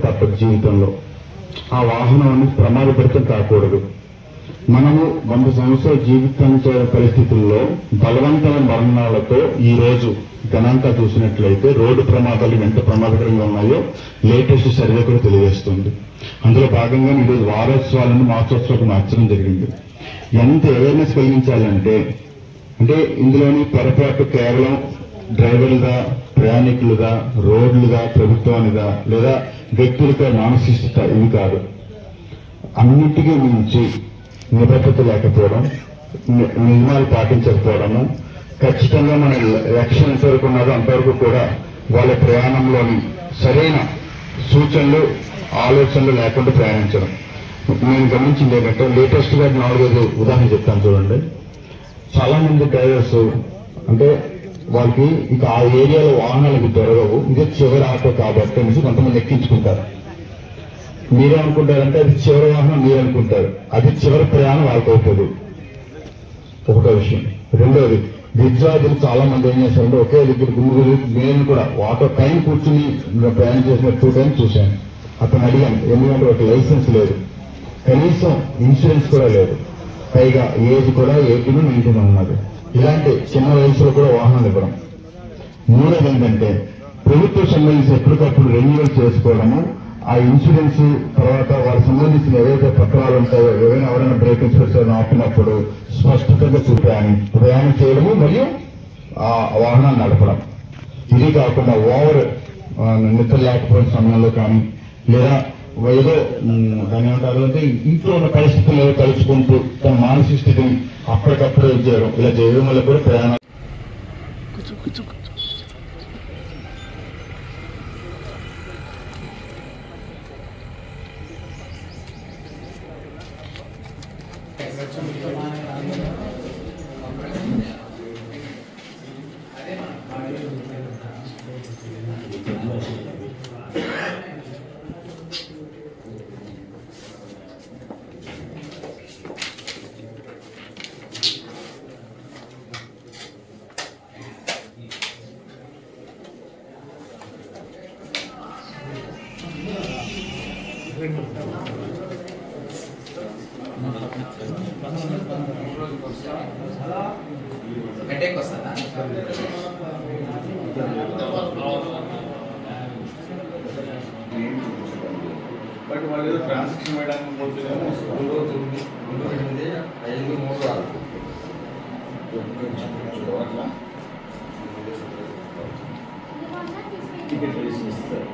తప్పదు జీవితంలో. ఆ వాహనాన్ని ప్రమాదపడితం కాకూడదు. మనము 100 సంవత్సరాలు జీవించే పరిస్థితుల్లో బలవంతమైన మరణాలతో ఈ రోజు గణాంకాలు చూసినట్లయితే రోడ్డు ప్రమాదాలు ఎంత ప్రమాదకరంగా ఉన్నాయో లేటెస్ట్ సర్వే కూడా తెలియజేస్తుంది. అందులో భాగంగా ఈరోజు వారోత్సవాలను మాసోత్సవాలకు మార్చడం జరిగింది. ఎంత అవేర్నెస్ కలిగించాలంటే ఇందులోని పొరపాటు కేవలం డ్రైవర్లుగా, ప్రయాణికులుగా, రోడ్లుగా, ప్రభుత్వానిగా లేదా వ్యక్తులుగా మానసికత ఇవి కాదు. అన్నింటికీ మించి నిబద్ధత లేకపోవడం, నియమాలు పాటించకపోవడము, ఖచ్చితంగా మన లక్ష్యం ఎంతవరకు ఉన్నదో అంతవరకు కూడా వాళ్ళ ప్రయాణంలోని సరైన సూచనలు, ఆలోచనలు లేకుండా ప్రయాణించడం. నేను గమనించింది ఏంటంటే లేటెస్ట్ గా 4 ఉదాహరణ చెప్తాను చూడండి. చాలా మంది డ్రైవర్స్ వాళ్ళకి ఇక ఆ ఏరియాలో వాహనాలకు దొరకవు, ఇదే చివరి ఆటో కాబట్టి అనేసి కొంతమంది ఎక్కించుకుంటారు. మీరేమనుకుంటారంటే అది చివరి వాహనం మీరు అనుకుంటారు, అది చివరి ప్రయాణం వాళ్ళకి అవుతుంది. ఒకటో విషయం. రెండోది, విద్యార్థులు చాలా మంది ఏం చేస్తారంటే ఒకే దగ్గర గుమ్ముగురు. నేను కూడా ఆటో పైన కూర్చుని ప్రయాణం చేసిన 2 times చూశాను. అతను అడిగాను, ఎందుకంటే ఒక లైసెన్స్ లేదు, కనీసం ఇన్సూరెన్స్ కూడా లేదు, పైగా ఏజ్ కూడా 18, 19 ఉన్నది. ఇలాంటి చిన్న వయసులో కూడా వాహనాలు ఇవ్వడం. మూడోది ఏంటంటే ప్రభుత్వం సంబంధించి ఎప్పటికప్పుడు రెన్యువల్ చేసుకోవడము, ఆ ఇన్సూరెన్స్ తర్వాత వాళ్ళకి సంబంధించిన ఏవైతే పత్రాలు ఉంటాయో, ఎవరైనా బ్రేక్ ఇన్సూరెన్స్ ఆపినప్పుడు స్పష్టంగా ప్రయాణం చేయడము మరియు ఆ వాహనాలు నడపడం. ఇది కాకుండా ఓవర్ నిద్ర లేకపోయిన సమయంలో కానీ లేదా ఏదో దాని ఏమంటారు అంటే ఇంట్లో ఉన్న పరిస్థితుల్లో తలుచుకుంటూ తన మానసిక స్థితిని అప్పటికప్పుడే చేయడం, ఇలా చేయడం వల్ల కూడా ప్రయాణం హెడేక్ వస్తుందా? బట్ వాళ్ళు ఏదో ట్రాన్సాక్షన్ వేయడానికి పోతుందేమో. 2, 5, 3, 6 టికెట్ రిజిస్టర్ ఇస్తారు.